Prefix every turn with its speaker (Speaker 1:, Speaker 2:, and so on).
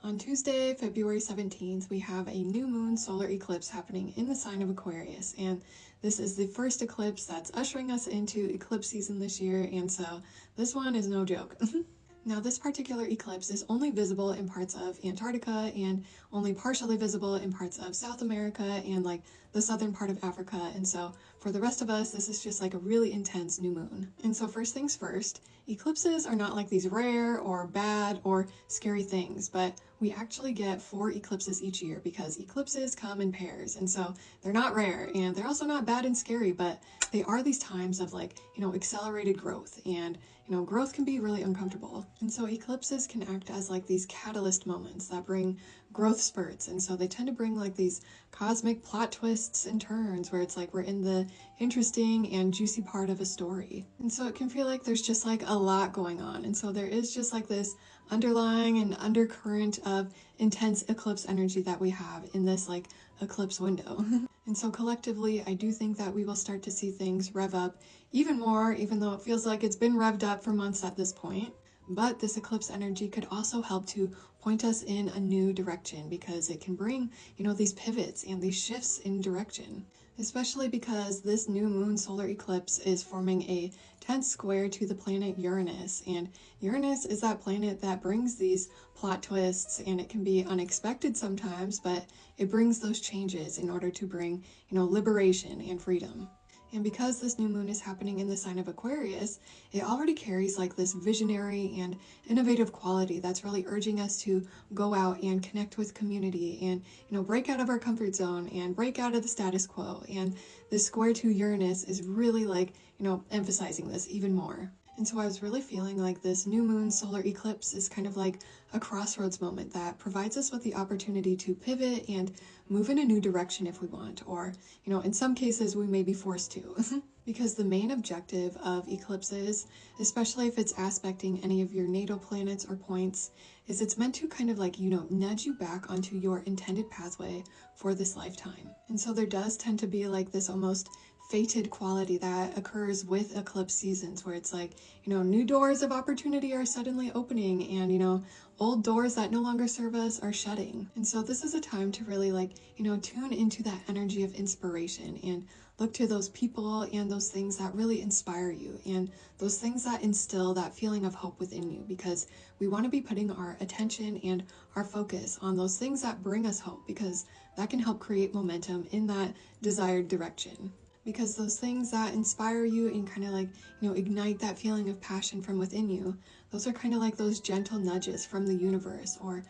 Speaker 1: On Tuesday, February 17th, we have a new moon solar eclipse happening in the sign of Aquarius, and this is the first eclipse that's ushering us into eclipse season this year, and so this one is no joke. Now, this particular eclipse is only visible in parts of Antarctica and only partially visible in parts of South America and like the southern part of Africa. And so for the rest of us, this is just like a really intense new moon. And so first things first, eclipses are not like these rare or bad or scary things, but we actually get 4 eclipses each year because eclipses come in pairs. And so they're not rare and they're also not bad and scary, but they are these times of like, accelerated growth, and growth can be really uncomfortable. And so eclipses can act as like these catalyst moments that bring growth spurts. And so they tend to bring like these cosmic plot twists and turns where it's like we're in the interesting and juicy part of a story. And so it can feel like there's just like a lot going on. And so there is just like this underlying and undercurrent of intense eclipse energy that we have in this like eclipse window. And so collectively, I do think that we will start to see things rev up even more, even though it feels like it's been revved up for months at this point. But this eclipse energy could also help to point us in a new direction because it can bring, these pivots and these shifts in direction. Especially because this new moon solar eclipse is forming a tense square to the planet Uranus. And Uranus is that planet that brings these plot twists, and it can be unexpected sometimes, but it brings those changes in order to bring, liberation and freedom. And because this new moon is happening in the sign of Aquarius, it already carries like this visionary and innovative quality that's really urging us to go out and connect with community and, break out of our comfort zone and break out of the status quo. And this square to Uranus is really like, emphasizing this even more. And so I was really feeling like this new moon solar eclipse is kind of like a crossroads moment that provides us with the opportunity to pivot and move in a new direction if we want, or, in some cases we may be forced to. Because the main objective of eclipses, especially if it's aspecting any of your natal planets or points, is it's meant to kind of like, nudge you back onto your intended pathway for this lifetime. And so there does tend to be like this almost fated quality that occurs with eclipse seasons where it's like, new doors of opportunity are suddenly opening and, old doors that no longer serve us are shutting. And so this is a time to really like, tune into that energy of inspiration and look to those people and those things that really inspire you and those things that instill that feeling of hope within you, because we want to be putting our attention and our focus on those things that bring us hope, because that can help create momentum in that desired direction. Because those things that inspire you and kind of like, ignite that feeling of passion from within you, those are kind of like those gentle nudges from the universe or,